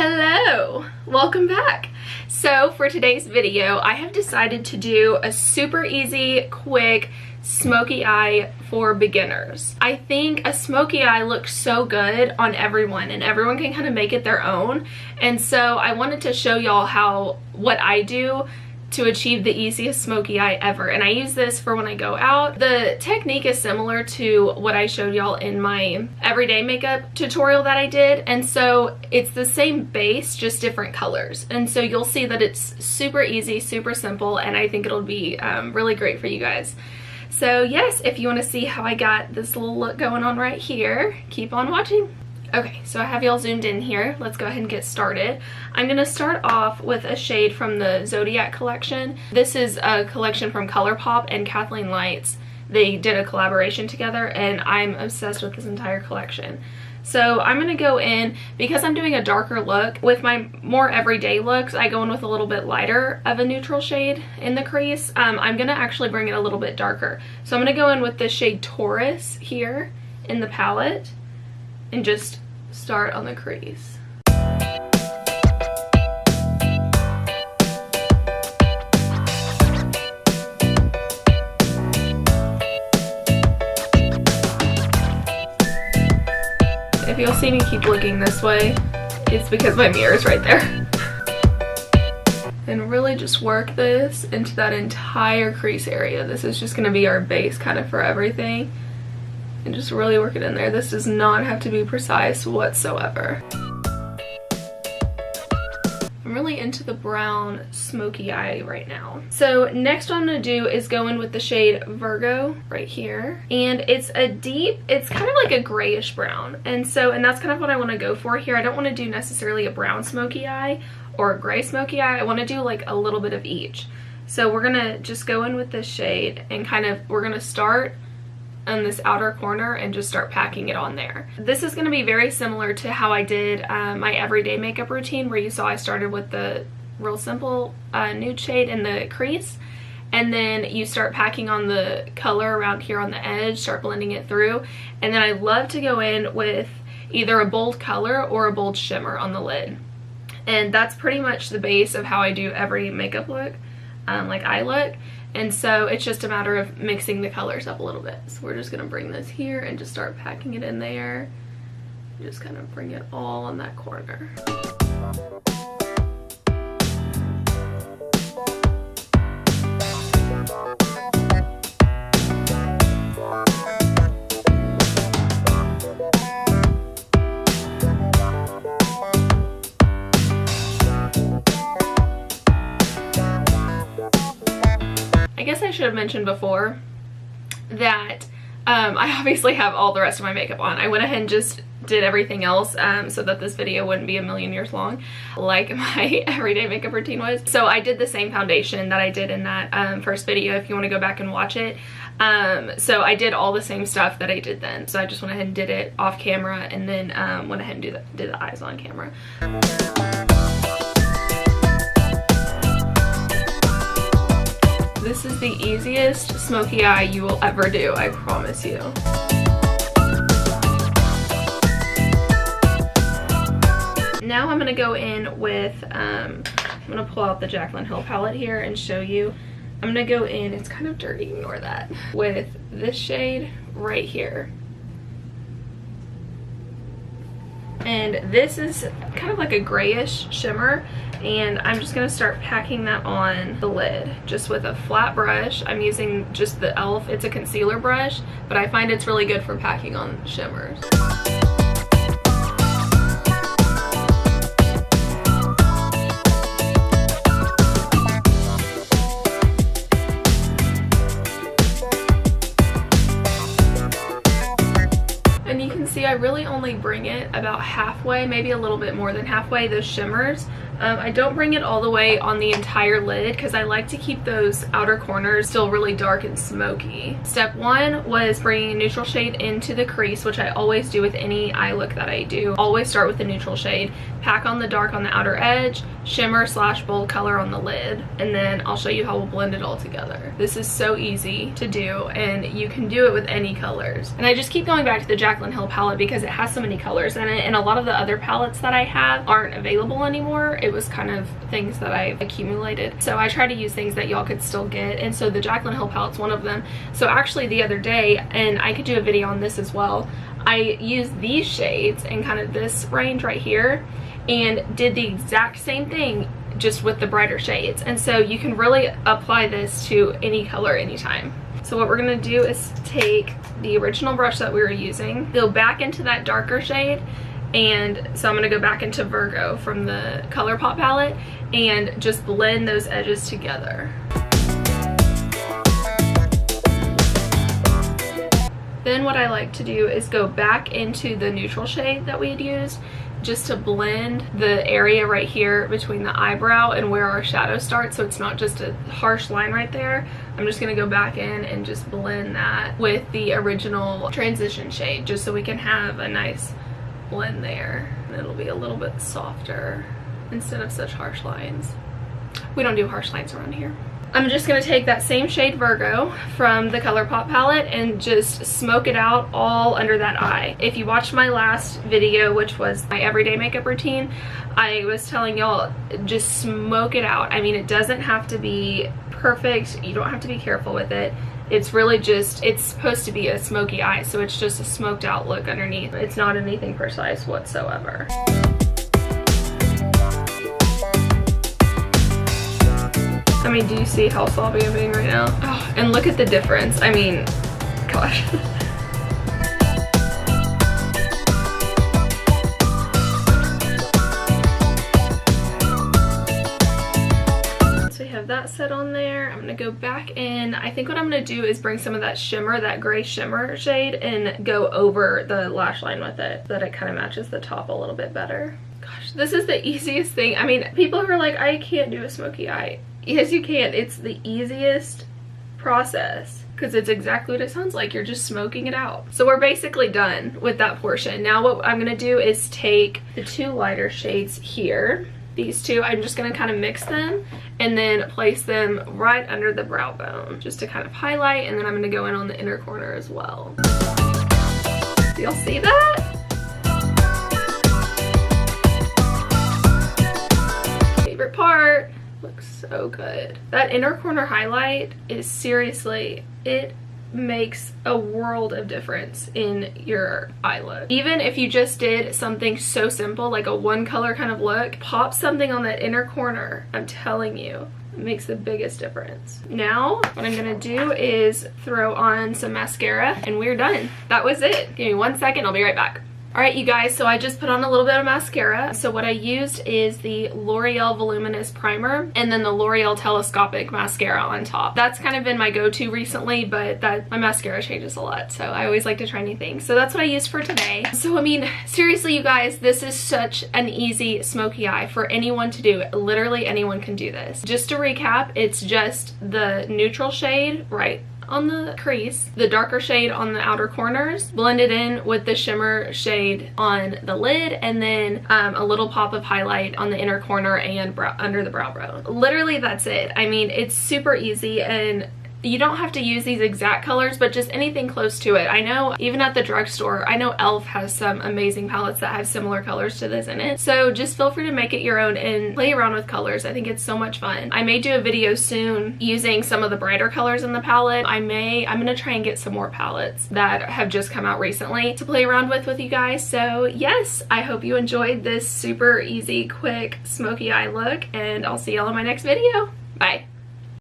Hello, welcome back. So for today's video, I have decided to do a super easy, quick smoky eye for beginners. I think a smoky eye looks so good on everyone and everyone can kind of make it their own. And so I wanted to show y'all what I do to achieve the easiest smoky eye ever, and I use this for when I go out. The technique is similar to what I showed y'all in my everyday makeup tutorial that I did, and so it's the same base, just different colors. And so you'll see that it's super easy, super simple, and I think it'll be really great for you guys. So yes, if you want to see how I got this little look going on right here, keep on watching. Okay, so I have y'all zoomed in here. Let's go ahead and get started. I'm going to start off with a shade from the Zodiac collection. This is a collection from Colourpop and Kathleen. They did a collaboration together and I'm obsessed with this entire collection. So I'm going to go in, because I'm doing a darker look, with my more everyday looks, I go in with a little bit lighter of a neutral shade in the crease. I'm going to actually bring it a little bit darker. So I'm going to go in with the shade Taurus here in the palette and just start on the crease. If you'll see me keep looking this way, it's because my mirror is right there. And really just work this into that entire crease area. This is just going to be our base kind of for everything. And just really work it in there. This does not have to be precise whatsoever. I'm really into the brown smoky eye right now. So next what I'm going to do is go in with the shade Virgo right here. And it's a deep, it's kind of like a grayish brown. And that's kind of what I want to go for here. I don't want to do necessarily a brown smoky eye or a gray smoky eye. I want to do like a little bit of each. So we're going to just go in with this shade and we're going to start on this outer corner and just start packing it on there. This is going to be very similar to how I did my everyday makeup routine, where you saw I started with the real simple nude shade in the crease, and then you start packing on the color around here on the edge, start blending it through, and then I love to go in with either a bold color or a bold shimmer on the lid. And that's pretty much the base of how I do every makeup look, like eye look. And so it's just a matter of mixing the colors up a little bit. So we're just going to bring this here and just start packing it in there. Just kind of bring it all on that corner. I guess I should have mentioned before that I obviously have all the rest of my makeup on. I went ahead and just did everything else so that this video wouldn't be a million years long like my everyday makeup routine was. So I did the same foundation that I did in that first video if you want to go back and watch it. So I did all the same stuff that I did then. So I just went ahead and did it off camera and then went ahead and did the eyes on camera. This is the easiest smoky eye you will ever do, I promise you. Now I'm going to go in with, I'm going to pull out the Jaclyn Hill palette here and show you. I'm going to go in, it's kind of dirty, ignore that, with this shade right here. And this is kind of like a grayish shimmer, and I'm just going to start packing that on the lid just with a flat brush. I'm using just the e.l.f. It's a concealer brush, but I find it's really good for packing on shimmers. I really only bring it about halfway, maybe a little bit more than halfway, those shimmers, I don't bring it all the way on the entire lid because I like to keep those outer corners still really dark and smoky. Step 1 was bringing a neutral shade into the crease, which I always do with any eye look that I do. Always start with the neutral shade, pack on the dark on the outer edge, shimmer / bold color on the lid, and then I'll show you how we'll blend it all together. This is so easy to do, and you can do it with any colors. And I just keep going back to the Jaclyn Hill palette because it has so many colors in it, and a lot of the other palettes that I have aren't available anymore. It was kind of things that I accumulated, so I try to use things that y'all could still get, and so the Jaclyn Hill palette's one of them. So actually the other day, and I could do a video on this as well, I used these shades in kind of this range right here and did the exact same thing just with the brighter shades. And so you can really apply this to any color anytime. So what we're gonna do is take the original brush that we were using, go back into that darker shade, and so I'm gonna go back into Virgo from the Colourpop palette and just blend those edges together. Then what I like to do is go back into the neutral shade that we had used just to blend the area right here between the eyebrow and where our shadow starts, so it's not just a harsh line right there. I'm just gonna go back in and just blend that with the original transition shade just so we can have a nice blend there. And it'll be a little bit softer instead of such harsh lines. We don't do harsh lines around here. I'm just going to take that same shade Virgo from the Colourpop palette and just smoke it out all under that eye. If you watched my last video, which was my everyday makeup routine, I was telling y'all just smoke it out. I mean, it doesn't have to be perfect. You don't have to be careful with it. It's really just, it's supposed to be a smoky eye, so it's just a smoked out look underneath. It's not anything precise whatsoever. I mean, do you see how sloppy I'm being right now? Oh, and look at the difference. I mean, gosh. So we have that set on there. I'm gonna go back in. I think what I'm gonna do is bring some of that shimmer, that gray shimmer shade, and go over the lash line with it so that it kind of matches the top a little bit better. Gosh, this is the easiest thing. I mean, people who are like, I can't do a smoky eye. Yes, you can. It's the easiest process because it's exactly what it sounds like. You're just smoking it out. So we're basically done with that portion. Now what I'm going to do is take the two lighter shades here. These two, I'm just going to kind of mix them and then place them right under the brow bone just to kind of highlight, and then I'm going to go in on the inner corner as well. Do y'all see that? Favorite part. Looks so good. That inner corner highlight is seriously, it makes a world of difference in your eye look. Even if you just did something so simple like a one color kind of look, pop something on that inner corner. I'm telling you, it makes the biggest difference. Now what I'm gonna do is throw on some mascara and we're done. That was it. Give me 1 second, I'll be right back. Alright you guys, so I just put on a little bit of mascara. So what I used is the Loreal Voluminous Primer and then the Loreal Telescopic Mascara on top. That's kind of been my go-to recently, but my mascara changes a lot, so I always like to try new things. So that's what I used for today. So I mean, seriously you guys, this is such an easy smoky eye for anyone to do. Literally anyone can do this. Just to recap, it's just the neutral shade right on the crease, the darker shade on the outer corners, blended in with the shimmer shade on the lid, and then a little pop of highlight on the inner corner and under the brow bone. Literally that's it. I mean, it's super easy, and you don't have to use these exact colors, but just anything close to it. I know even at the drugstore, I know e.l.f. has some amazing palettes that have similar colors to this in it. So just feel free to make it your own and play around with colors. I think it's so much fun. I may do a video soon using some of the brighter colors in the palette. I'm gonna try and get some more palettes that have just come out recently to play around with you guys. So yes, I hope you enjoyed this super easy, quick, smoky eye look, and I'll see y'all in my next video. Bye.